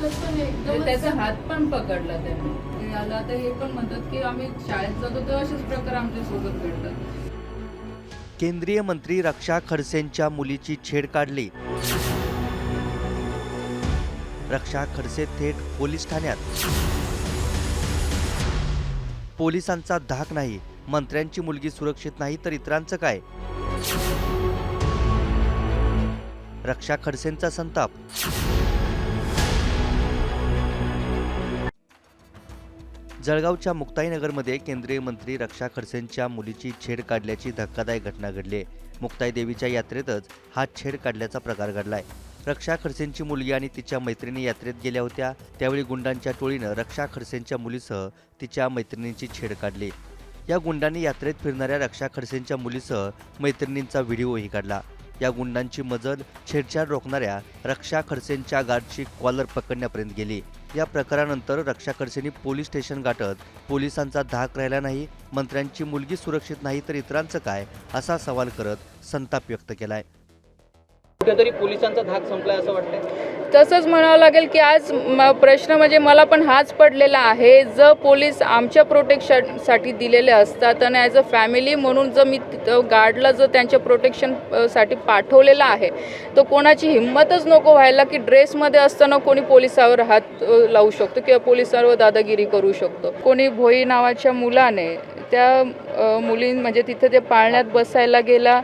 कसं नाही म्हणजे त्याचा हात पण पकडला त्याने. याला आता हे पण म्हणतात की आम्ही शाळेत जातो तेव्हा असेच प्रकार आमच्या सोबत घडतात. केंद्रीय मंत्री रक्षा खडसेंच्या मुलीची छेड काढली. रक्षा खडसे थेट पोलीस ठाण्यात. पोलिसांचा धाक नाही, मंत्र्यांची मुलगी सुरक्षित नाही तर इतरांचं काय? रक्षा खडसेंचा संताप. जळगावच्या मुक्ताईनगरमध्ये केंद्रीय मंत्री रक्षा खडसेंच्या मुलीची छेड काढल्याची धक्कादायक घटना घडली आहे. मुक्ताई देवीच्या यात्रेतच हा छेड काढल्याचा प्रकार घडलाय. रक्षा खडसेंची मुलगी आणि तिच्या मैत्रिणी यात्रेत गेल्या होत्या. त्यावेळी गुंडांच्या टोळीनं रक्षा खडसेंच्या मुलीसह तिच्या मैत्रिणींची छेड काढली. या गुंडांनी यात्रेत फिरणाऱ्या रक्षा खडसेंच्या मुलीसह मैत्रिणींचा व्हिडिओही काढला. या गुंडांची मजल छेडछाड रोखणाऱ्या रक्षा खडसेंच्या गार्डची कॉलर पकडण्यापर्यंत गेली. या प्रकारानंतर रक्षा खडसेंनी पोलीस स्टेशन गाठत पोलिसांचा धाक राहिला नाही, मंत्र्यांची मुलगी सुरक्षित नाही तर इतरांचं काय, असा सवाल करत संताप व्यक्त केलाय. कुठेतरी पोलिसांचा धाक संपलाय असं वाटतंय. तसंच म्हणावं लागेल की आज प्रश्न म्हणजे मला पण हाच पडलेला आहे. जर पोलीस आमच्या प्रोटेक्शनसाठी दिलेले असतात आणि ॲज अ फॅमिली म्हणून जर मी गार्डला जर त्यांच्या प्रोटेक्शनसाठी पाठवलेला आहे तर कोणाची हिंमतच नको व्हायला की ड्रेसमध्ये असताना कोणी पोलिसावर हात लावू शकतो किंवा पोलिसांवर दादागिरी करू शकतो. कोणी भोई नावाच्या मुलाने त्या मुली म्हणजे तिथे ते पाळण्यात बसायला गेला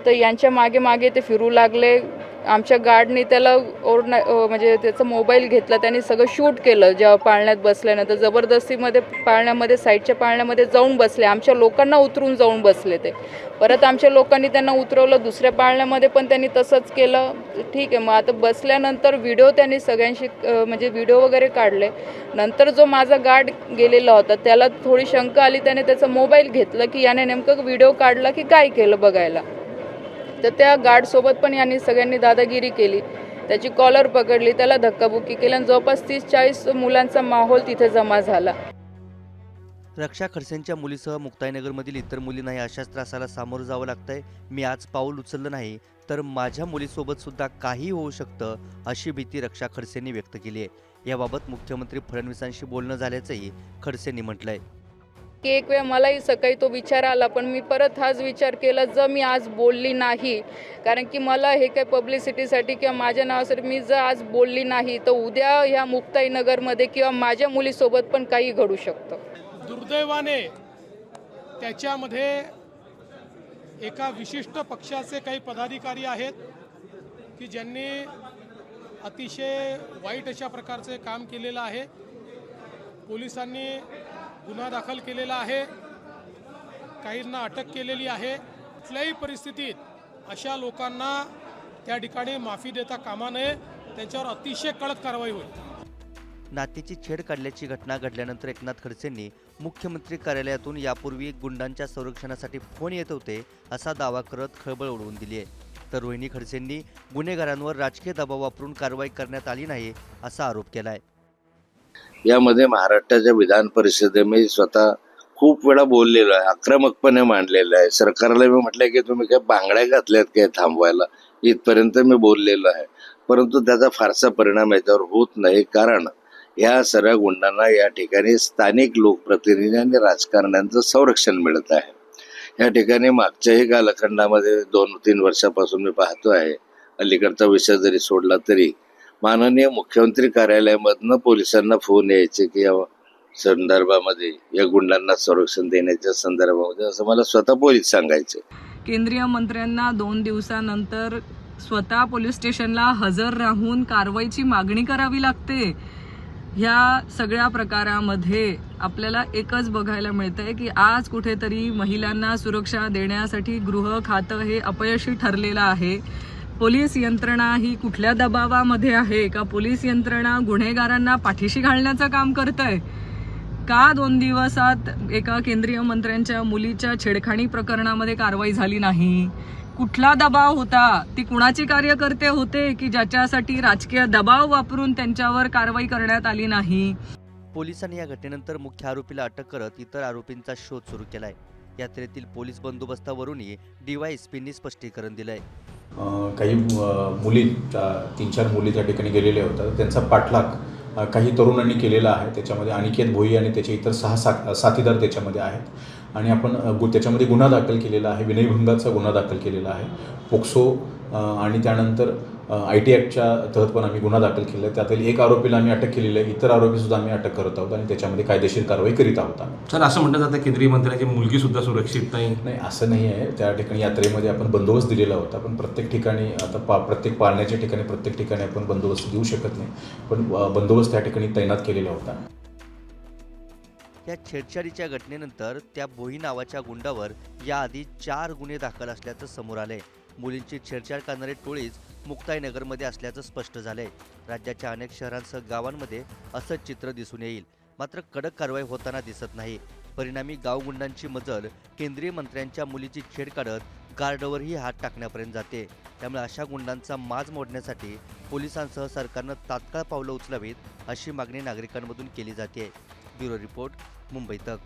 तर यांच्या मागे मागे ते फिरू लागले. आमच्या गार्डनी त्याला म्हणजे त्याचा मोबाईल घेतला, त्यांनी सगळं शूट केलं. जेव्हा पाळण्यात बसल्यानंतर जबरदस्तीमध्ये पाळण्यामध्ये साईडच्या पाळण्यामध्ये जाऊन बसले. आमच्या लोकांना उतरून जाऊन बसले ते. परत आमच्या लोकांनी त्यांना उतरवलं दुसऱ्या पाळण्यामध्ये पण त्यांनी तसंच केलं. ठीक आहे, मग आता बसल्यानंतर व्हिडिओ त्यांनी सगळ्यांशी म्हणजे व्हिडिओ वगैरे काढले. नंतर जो माझा गार्ड गेलेला होता त्याला थोडी शंका आली, त्याने त्याचा मोबाईल घेतला की याने नेमकं व्हिडिओ काढला की काय केलं बघायला. तर त्या गार्डसोबत पण यांनी सगळ्यांनी दादागिरी केली. त्याची कॉलर पकडली, त्याला धक्काबुक्की केली आणि जवळपास 30-40 मुलांचा माहोल तिथे जमा झाला. रक्षा खडसेंच्या मुलीसह मुक्ताईनगरमधील इतर मुलींनाही अशाच त्रासाला सामोरं जावं लागतंय. मी आज पाऊल उचललं नाही तर माझ्या मुलीसोबत सुद्धा काही होऊ शकतं, अशी भीती रक्षा खडसेंनी व्यक्त केली आहे. याबाबत मुख्यमंत्री फडणवीसांशी बोलणं झाल्याचंही खडसेंनी म्हटलंय. की एक वेळ मलाही सकाळी तो विचार आला, पण मी परत हाच विचार केला, जर मी आज बोलली नाही, कारण की मला हे काय पब्लिसिटीसाठी किंवा माझ्या नावासाठी मी जर आज बोलली नाही तर उद्या ह्या मुक्ताईनगरमध्ये किंवा माझ्या मुलीसोबत पण काही घडू शकतं. दुर्दैवाने त्याच्यामध्ये एका विशिष्ट पक्षाचे काही पदाधिकारी आहेत की ज्यांनी अतिशय वाईट अशा प्रकारचे काम केलेलं आहे. पोलिसांनी गुन्हा दाखल केलेला आहे, काहींना अटक केलेली आहे. कुठल्याही परिस्थितीत अशा लोकांना त्या ठिकाणी माफी देता कामा नये, त्यांच्यावर अतिशय कडक कारवाई होईल. नातीची छेड काढल्याची घटना घडल्यानंतर एकनाथ खडसेंनी मुख्यमंत्री कार्यालयातून यापूर्वी गुंडांच्या संरक्षणासाठी फोन येत होते असा दावा करत खळबळ उडवून दिली आहे. तर रोहिणी खडसेंनी गुन्हेगारांवर राजकीय दबाव वापरून कारवाई करण्यात आली नाही असा आरोप केला आहे. यामध्ये महाराष्ट्राच्या विधान परिषदेमध्ये स्वतः खूप वेळा बोललेलो आहे, आक्रमकपणे मांडलेलं आहे. सरकारला मी म्हटलंय की तुम्ही काय बांगड्या घातल्यात काय थांबवायला, इथपर्यंत मी बोललेलो आहे. परंतु त्याचा फारसा परिणाम याच्यावर होत नाही, कारण या सर्व गुंडांना या ठिकाणी स्थानिक लोकप्रतिनिधी आणि राजकारण्यांचं संरक्षण मिळत आहे. या ठिकाणी मागच्याही कालखंडामध्ये 2-3 वर्षापासून मी पाहतो आहे, अलीकडचा विषय जरी सोडला तरी माननीय मुख्यमंत्री कार्यालयामधनं पोलिसांना फोन यायचे की या संदर्भामध्ये या गुंडांना संरक्षण देण्याच्या संदर्भामध्ये, असं मला स्वतः पोलीस सांगायचे. केंद्रीय मंत्र्यांना 2 दिवसानंतर स्वतः पोलीस स्टेशनला हजर राहून कारवाईची मागणी करावी लागते. ह्या सगळ्या प्रकारामध्ये आपल्याला एकच बघायला मिळतंय की आज कुठेतरी महिलांना सुरक्षा देण्यासाठी गृह खातं हे अपयशी ठरलेलं आहे. पोलीस यंत्रणा ही कुठल्या दबावामध्ये आहे का? पोलीस यंत्रणा गुन्हेगारांना पाठीशी घालण्याचं काम करतंय का? 2 दिवसात एका केंद्रीय मंत्र्यांच्या मुलीच्या छेडखाणी प्रकरणामध्ये कारवाई झाली नाही. कुठला दबाव होता? ती कुणाची कार्यकर्ते होते की ज्याच्यासाठी राजकीय दबाव वापरून त्यांच्यावर कारवाई करण्यात आली नाही. पोलिसांनी या घटनेनंतर मुख्य आरोपीला अटक करत इतर आरोपींचा शोध सुरू केलाय. यात्रेतील पोलीस बंदोबस्तावरूनही DYSPंनी स्पष्टीकरण दिलंय. काही मुली 3-4 मुली त्या ठिकाणी गेलेल्या होत्या, त्यांचा पाठलाग काही तरुणांनी केलेलं आहे. त्याच्यामध्ये अनिकेत भोई आणि त्याचे इतर 6 साथीदार त्याच्यामध्ये आहेत आणि आपण त्याच्यामध्ये गुन्हा दाखल केलेला आहे. विनयभंगाचा गुन्हा दाखल केलेला आहे. पोक्सो आणि त्यानंतर IT ॲक्टच्या तहत पण आम्ही गुन्हा दाखल केला आहे. त्यातील एक आरोपीला आम्ही अटक केलेली आहे. इतर आरोपीसुद्धा आम्ही अटक करत आहोत आणि त्याच्यामध्ये कायदेशीर कारवाई करीत आहोत. सर, असं म्हटलं जातं केंद्रीय मंत्र्याची मुलगीसुद्धा सुरक्षित नाही. नाही, असं नाही आहे. त्या ठिकाणी यात्रेमध्ये आपण बंदोबस्त दिलेला होता, पण प्रत्येक ठिकाणी आता प्रत्येक पाळण्याच्या ठिकाणी प्रत्येक ठिकाणी आपण बंदोबस्त देऊ शकत नाही, पण बंदोबस्त त्या ठिकाणी तैनात केलेला होता. या छेडछाडीच्या घटनेनंतर त्या भोई नावाच्या गुंडावर याआधी 4 गुन्हे दाखल असल्याचं समोर आलंय. मुलींची छेडछाड करणारी टोळीच मुक्ताईनगरमध्ये असल्याचं स्पष्ट झालंय. राज्याच्या अनेक शहरांसह गावांमध्ये असंच चित्र दिसून येईल. मात्र कडक कारवाई होताना दिसत नाही. परिणामी गावगुंडांची मजल केंद्रीय मंत्र्यांच्या मुलीची छेड काढत गार्डवरही हात टाकण्यापर्यंत जाते. त्यामुळे अशा गुंडांचा माज मोडण्यासाठी पोलिसांसह सरकारनं तात्काळ पावलं उचलावीत अशी मागणी नागरिकांमधून केली जाते. ब्युरो रिपोर्ट, मुंबई तक.